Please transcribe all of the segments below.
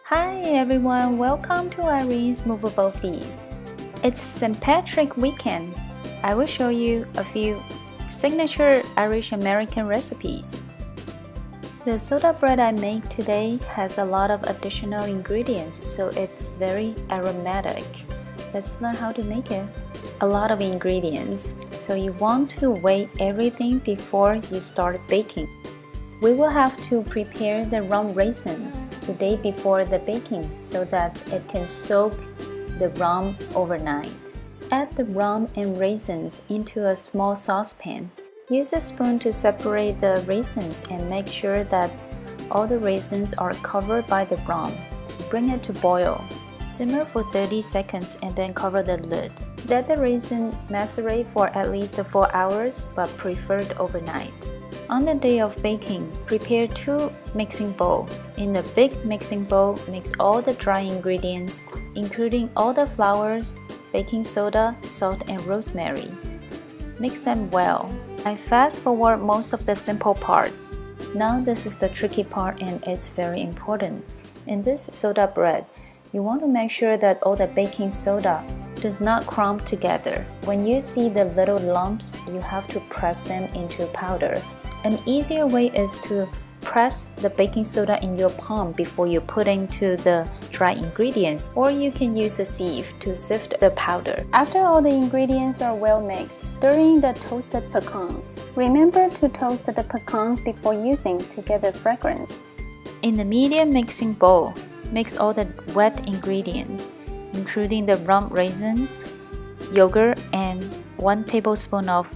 Hi everyone, welcome to Irene's Movable Feast. It's St. Patrick weekend. I will show you a few signature Irish American recipes. The soda bread I make today has a lot of additional ingredients, so it's very aromatic. Let's learn how to make it. A lot of ingredients, so you want to weigh everything before you start baking. We will have to prepare the rum raisins the day before the baking so that it can soak the rum overnight. Add the rum and raisins into a small saucepan. Use a spoon to separate the raisins and make sure that all the raisins are covered by the rum. Bring it to boil. Simmer for 30 seconds and then cover the lid. Let the raisin macerate for at least 4 hours, but preferred overnight. On the day of baking, prepare 2 mixing bowls. In the big mixing bowl, mix all the dry ingredients, including all the flours, baking soda, salt, and rosemary. Mix them well. I fast forward most of the simple parts. Now this is the tricky part and it's very important. In this soda bread, you want to make sure that all the baking soda does not clump together. When you see the little lumps, you have to press them into powder. An easier way is to press the baking soda in your palm before you put into the dry ingredients, or you can use a sieve to sift the powder. After all the ingredients are well mixed, stir in the toasted pecans. Remember to toast the pecans before using to get the fragrance. In the medium mixing bowl, mix all the wet ingredients, including the rum raisin, yogurt, and 1 tablespoon of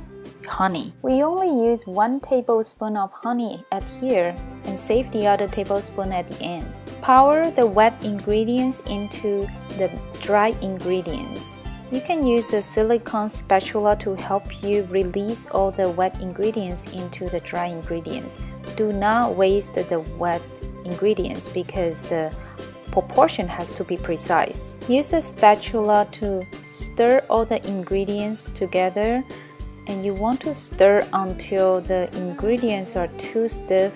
honey. We only use 1 tablespoon of honey at here and save the other tablespoon at the end. Pour the wet ingredients into the dry ingredients. You can use a silicone spatula to help you release all the wet ingredients into the dry ingredients. Do not waste the wet ingredients because the proportion has to be precise. Use a spatula to stir all the ingredients together, and you want to stir until the ingredients are too stiff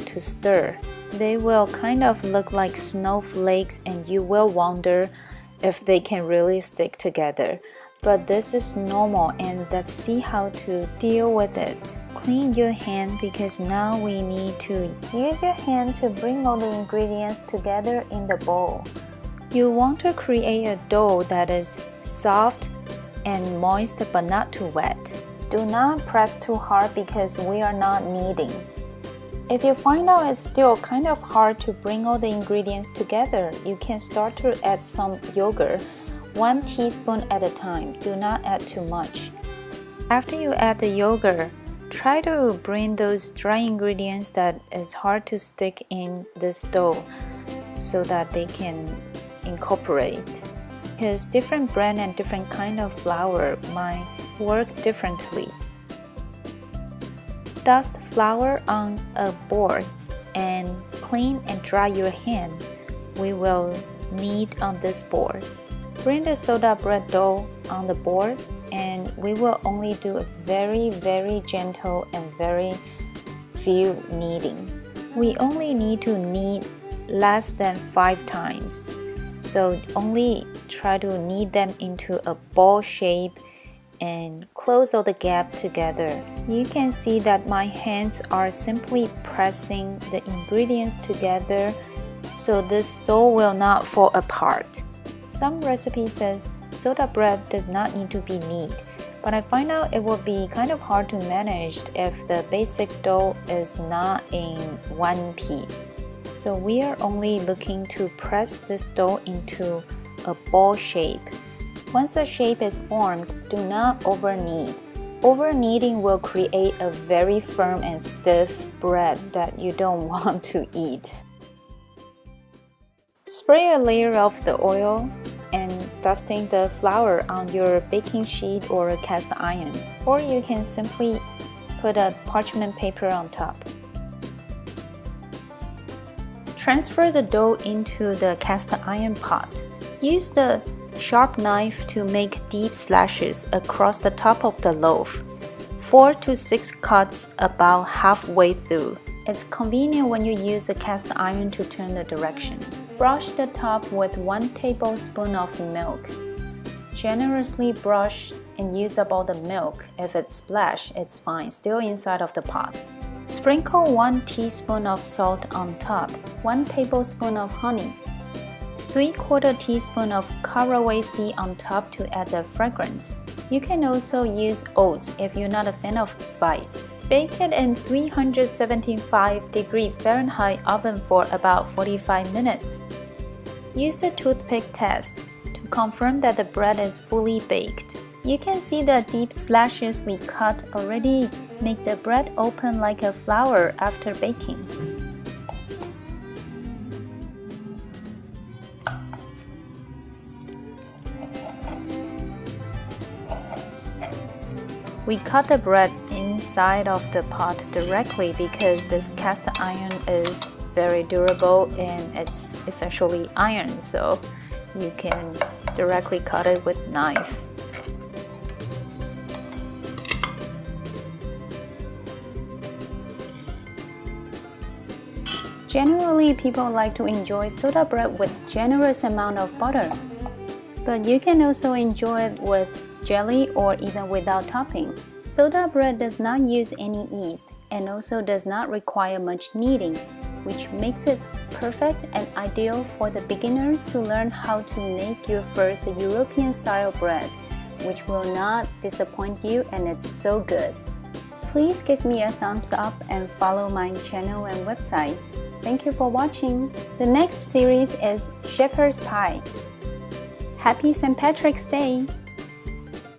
to stir. They will kind of look like snowflakes and you will wonder if they can really stick together. But this is normal, and let's see how to deal with it. Clean your hand because now we need to use your hand to bring all the ingredients together in the bowl. You want to create a dough that is soft and moist but not too wet. Do not press too hard because we are not kneading. If you find out it's still kind of hard to bring all the ingredients together, you can start to add some yogurt, 1 teaspoon at a time. Do not add too much. After you add the yogurt, try to bring those dry ingredients that is hard to stick in this dough so that they can incorporate. Because different brand and different kind of flour might work differently. Dust flour on a board and clean and dry your hand. We will knead on this board. Bring the soda bread dough on the board, and we will only do a very gentle and very few kneading. We only need to knead less than 5 times. So only try to knead them into a ball shape and close all the gap together. You can see that my hands are simply pressing the ingredients together so this dough will not fall apart. Some recipe says soda bread does not need to be kneaded, but I find out it will be kind of hard to manage if the basic dough is not in one piece. So we are only looking to press this dough into a ball shape. Once the shape is formed, do not over-knead. Over-kneading will create a very firm and stiff bread that you don't want to eat. Spray a layer of the oil and dusting the flour on your baking sheet or a cast iron, or you can simply put a parchment paper on top. Transfer the dough into the cast iron pot. Use the sharp knife to make deep slashes across the top of the loaf. 4 to 6 cuts about halfway through. It's convenient when you use a cast iron to turn the directions. Brush the top with 1 tablespoon of milk. Generously brush and use up all the milk. If it's splashed, it's fine, still inside of the pot. Sprinkle 1 teaspoon of salt on top, 1 tablespoon of honey, 3/4 teaspoon of caraway seed on top to add the fragrance. You can also use oats if you're not a fan of spice. Bake it in 375° Fahrenheit oven for about 45 minutes. Use a toothpick test to confirm that the bread is fully baked. You can see the deep slashes we cut already make the bread open like a flower after baking. We cut the bread inside of the pot directly because this cast iron is very durable and it's essentially iron, so you can directly cut it with knife. Generally, people like to enjoy soda bread with generous amount of butter, but you can also enjoy it with jelly or even without topping. Soda bread does not use any yeast and also does not require much kneading, which makes it perfect and ideal for the beginners to learn how to make your first European-style bread, which will not disappoint you and it's so good. Please give me a thumbs up and follow my channel and website. Thank you for watching. The next series is Shepherd's Pie. Happy St. Patrick's Day!